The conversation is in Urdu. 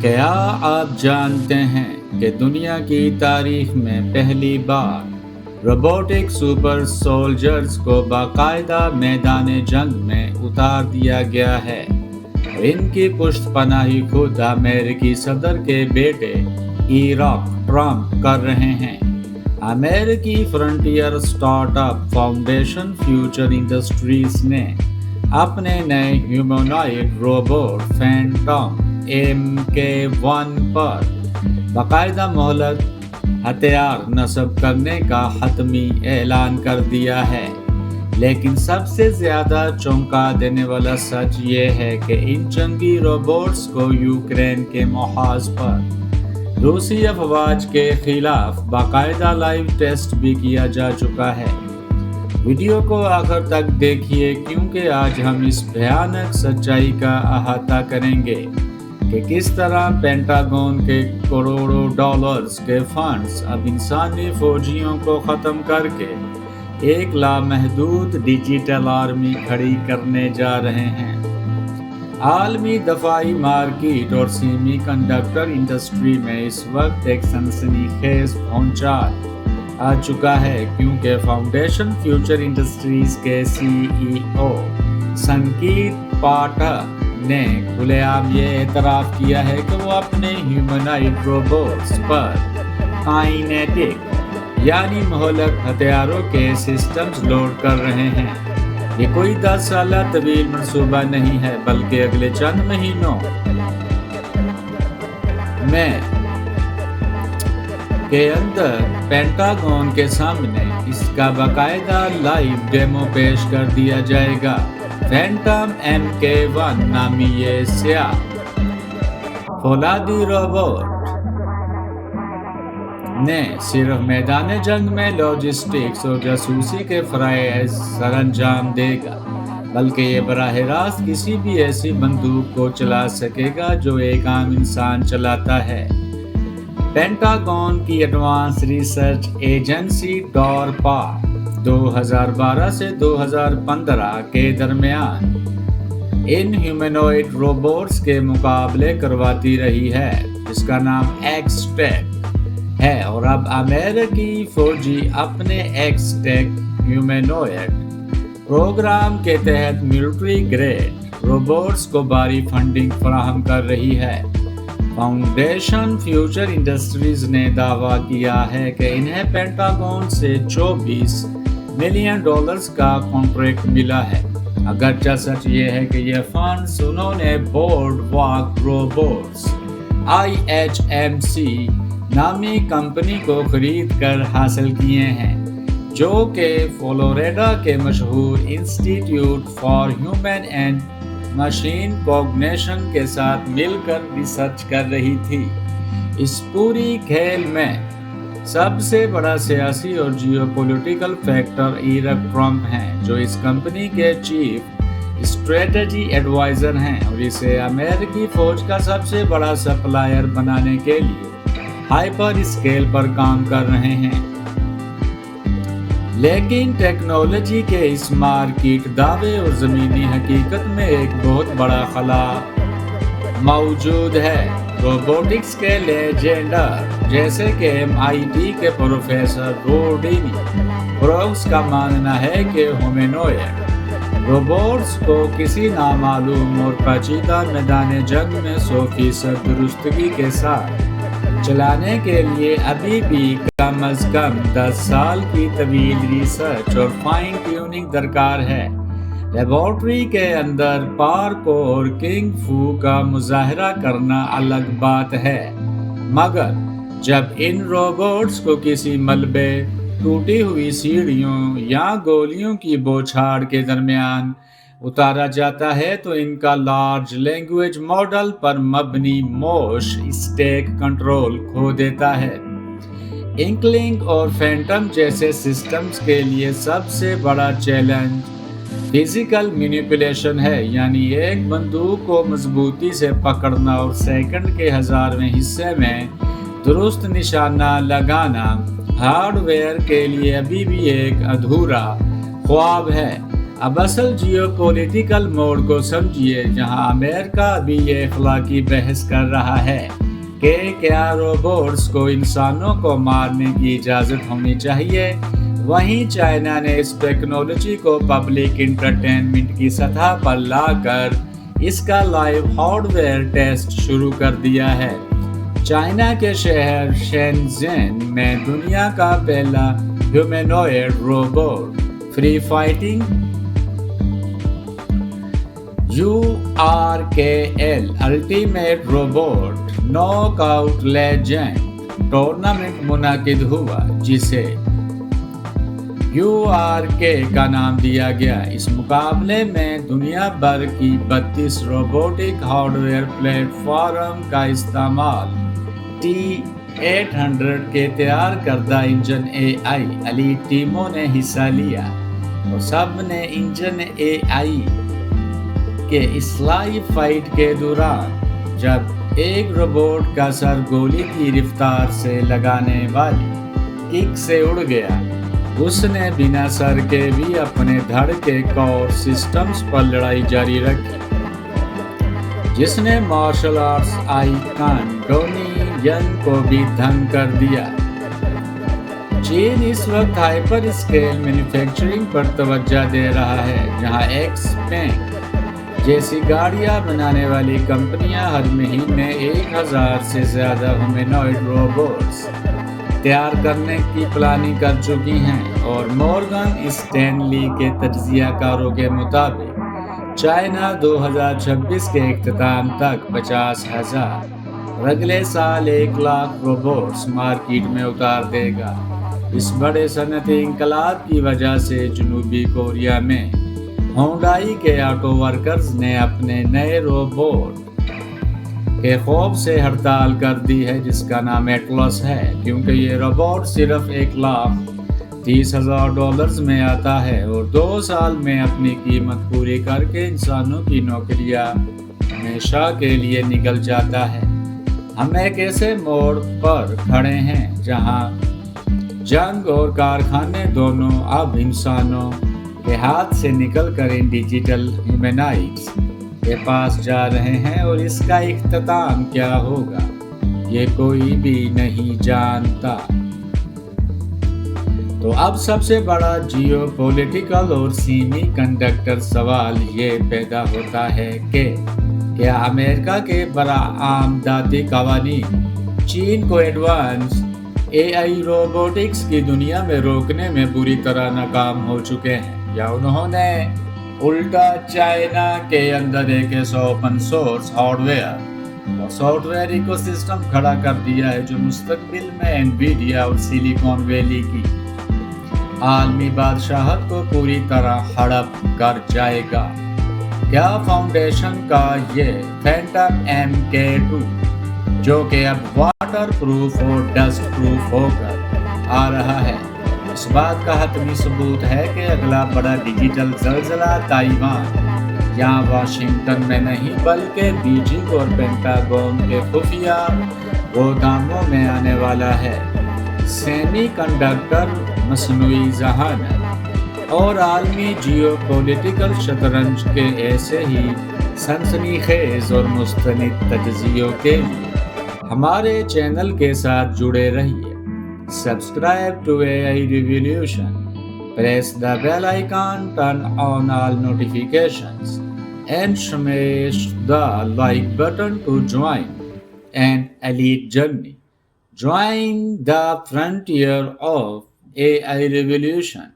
کیا آپ جانتے ہیں کہ دنیا کی تاریخ میں پہلی بار روبوٹک سپر سولجرز کو باقاعدہ میدان جنگ میں اتار دیا گیا ہے اور ان کی پشت پناہی خود امریکی صدر کے بیٹے ایراک ٹرمپ کر رہے ہیں۔ امریکی frontier start up foundation future industries نے اپنے نئے ہیومنوائڈ روبوٹ فینٹم MK1 پر باقاعدہ مہلک ہتھیار نصب کرنے کا حتمی اعلان کر دیا ہے، لیکن سب سے زیادہ چونکا دینے والا سچ یہ ہے کہ ان جنگی روبوٹس کو یوکرین کے محاذ پر روسی افواج کے خلاف باقاعدہ لائیو ٹیسٹ بھی کیا جا چکا ہے۔ ویڈیو کو آخر تک دیکھیے کیونکہ آج ہم اس بھیانک سچائی کا احاطہ کریں گے کہ کس طرح پینٹاگون کے کروڑوں ڈالرز کے فنڈز اب انسانی فوجیوں کو ختم کر کے ایک لامحدود ڈیجیٹل آرمی کھڑی کرنے جا رہے ہیں۔ عالمی دفاعی مارکیٹ اور سیمی کنڈکٹر انڈسٹری میں اس وقت ایک سنسنی خیز بھونچال آ چکا ہے، کیونکہ فاؤنڈیشن فیوچر انڈسٹریز کے CEO سنکیت پاٹھک نے کھلے عام یہ اعتراف کیا ہے کہ وہ اپنے ہیومنائڈ روبوٹس پر کائنیٹک یعنی مہلک ہتھیاروں کے سسٹمز لوڈ کر رہے ہیں۔ یہ کوئی 10 سالہ طویل منصوبہ نہیں ہے، بلکہ اگلے چند مہینوں میں کے اندر پینٹاگون کے سامنے اس کا باقاعدہ لائیو ڈیمو پیش کر دیا جائے گا۔ فینٹم MK1 نامی یہ سیاہ فولادی روبوٹ نے صرف میدان جنگ میں لاجسٹکس اور جاسوسی کے فرائض سر انجام دے گا، بلکہ یہ براہ راست کسی بھی ایسی بندوق کو چلا سکے گا جو ایک عام انسان چلاتا ہے۔ پینٹاگون کی ایڈوانس ریسرچ ایجنسی ڈارپا 2012 سے 2015 کے درمیان ان ہیومنوائڈ روبوٹس کے مقابلے کرواتی رہی ہے، جس کا نام ایکس-ٹیک ہے، اور اب امریکی فوجی اپنے ایکس-ٹیک ہیومنوائڈ پروگرام کے تحت ملٹری گریڈ روبوٹس کو بھاری فنڈنگ فراہم کر رہی ہے۔ فاؤنڈیشن فیوچر انڈسٹریز نے دعویٰ کیا ہے کہ انہیں پینٹاگون سے $24 ملین کا کانٹریکٹ ملا ہے، اگرچہ سچ یہ ہے کہ یہ فنڈز انہوں نے بورڈ واک روبوٹس IHMC نامی کمپنی کو خرید کر حاصل کیے ہیں، جو کہ فلوریڈا کے مشہور institute for human and machine cognition کے ساتھ مل کر ریسرچ کر رہی تھی۔ اس پوری کھیل میں سب سے بڑا سیاسی اور geopolitical factor Eric Trump ہیں، جو اس کمپنی کے چیف اسٹریٹجی ایڈوائزر ہیں اور اسے امریکی فوج کا سب سے بڑا سپلائر بنانے کے لیے ہائپر اسکیل پر کام کر رہے ہیں۔ لیکن ٹیکنالوجی کے اس مارکیٹ دعوے اور زمینی حقیقت میں ایک بہت بڑا خلا موجود ہے۔ روبوٹکس کے لیجنڈر جیسے کہ MIT کے پروفیسر روڈنی بروکس کا ماننا ہے کہ ہیومنوائڈ روبوٹس کو کسی نامعلوم اور پیچیدہ میدان جنگ میں 100% درستگی کے ساتھ چلانے کے لیے ابھی بھی کم از کم 10 سال کی طویل ریسرچ اور فائن ٹیوننگ درکار ہے۔ لیبارٹری کے اندر پارکور کنگ فو کا مظاہرہ کرنا الگ بات ہے، مگر جب ان روبوٹس کو کسی ملبے، ٹوٹی ہوئی سیڑھیوں یا گولیوں کی بوچھاڑ کے درمیان اتارا جاتا ہے تو ان کا لارج لینگویج ماڈل پر مبنی موش اسٹیک کنٹرول کھو دیتا ہے۔ انکلنگ اور فینٹم جیسے سسٹمز کے لیے سب سے بڑا چیلنج فزیکل مینیپولیشن ہے، یعنی ایک بندوق کو مضبوطی سے پکڑنا اور سیکنڈ کے 1000ویں حصے میں درست نشانہ لگانا ہارڈ ویئر کے لیے ابھی بھی ایک ادھورا خواب ہے۔ اب اصل جیو پولیٹیکل موڈ کو سمجھیے، جہاں امریکہ بھی یہ اخلاقی بحث کر رہا ہے کہ کیا روبوٹس کو انسانوں کو مارنے کی اجازت ہونی چاہیے، وہیں چائنا نے اس ٹیکنالوجی کو پبلک انٹرٹینمنٹ کی سطح پر لا کر اس کا لائیو ہارڈ ویئر ٹیسٹ شروع کر دیا ہے۔ چائنا کے شہر شینزین میں دنیا کا پہلا humanoid robot free fighting URKL ultimate robot knockout legend tournament منعقد ہوا، جسے URK کا نام دیا گیا۔ اس مقابلے میں دنیا بھر کی 32 robotic hard where plate form کا استعمال T800 کے تیار کردہ انجن AI ایلیٹ ٹیموں نے حصہ لیا، اور سب نے انجن AI کے اس لائیو فائٹ کے دوران جب ایک روبوٹ کا سر گولی کی رفتار سے لگانے والی کک سے اڑ گیا، اس نے بنا سر کے بھی اپنے دھڑ کے کور سسٹمز پر لڑائی جاری رکھی، جس نے مارشل آرٹس آئیکن ڈونی ین کو بھی دھن کر دیا۔ چین اس وقت ہائپر اسکیل مینوفیکچرنگ پر توجہ دے رہا ہے، جہاں ایکسپینگ جیسی گاڑیاں بنانے والی کمپنیاں ہر مہینے 1000 سے زیادہ ہیومینوئڈ روبوٹس تیار کرنے کی پلاننگ کر چکی ہیں، اور مورگن اسٹینلی کے تجزیہ کاروں کے مطابق چائنا 2026 کے اختتام تک 50,000 اور اگلے سال 100,000 روبوٹس مارکیٹ میں اتار دے گا۔ اس بڑے صنعتی انقلاب کی وجہ سے جنوبی کوریا میں ہونڈائی کے آٹو ورکرز نے اپنے نئے روبوٹ کے خوف سے ہڑتال کر دی ہے، جس کا نام ایٹلس ہے، کیونکہ یہ روبوٹ صرف $130,000 میں آتا ہے اور 2 سال میں اپنی قیمت پوری کر کے انسانوں کی نوکریاں ہمیشہ کے لیے نکل جاتا ہے۔ ہم ایک ایسے موڑ پر کھڑے ہیں جہاں جنگ اور کارخانے دونوں اب انسانوں کے ہاتھ سے نکل کر ان ڈیجیٹل ہیومینائڈز کے پاس جا رہے ہیں، اور اس کا اختتام کیا ہوگا یہ کوئی بھی نہیں جانتا۔ تو اب سب سے بڑا جیو پولیٹیکل اور سیمی کنڈکٹر سوال یہ پیدا ہوتا ہے کہ کیا امریکہ کے برآمداتی قوانین چین کو ایڈوانس AI روبوٹکس کی دنیا میں روکنے میں بری طرح ناکام ہو چکے ہیں، یا انہوں نے الٹا چائنا کے اندر ایک ایسا اوپن سورس ہارڈ ویئر اور سافٹ ویئر ایکو سسٹم کھڑا کر دیا ہے جو مستقبل میں انویڈیا اور سلیکون ویلی کی عالمی بادشاہت کو پوری طرح ہڑپ کر جائے گا۔ کیا فاؤنڈیشن کا یہ فینٹم MK2 جو کہ اب واٹر پروف اور ڈسٹ پروف ہو کر آ رہا ہے، اس بات کا حتمی ثبوت ہے کہ اگلا بڑا ڈیجیٹل زلزلہ تائیوان یا واشنگٹن میں نہیں بلکہ بیجنگ اور پینٹاگون کے خفیہ گوداموں میں آنے والا ہے۔ سیمی کنڈکٹر، مصنوعی ذہانت اور عالمی جیو پولیٹیکل شطرنج کے ایسے ہی سنسنی خیز اور مستند تجزیوں کے لیے ہمارے چینل کے ساتھ جڑے رہیے۔ Subscribe to AI Revolution. Press the bell icon, turn on all notifications, and smash the like button to join an elite journey. Join the frontier of AI Revolution.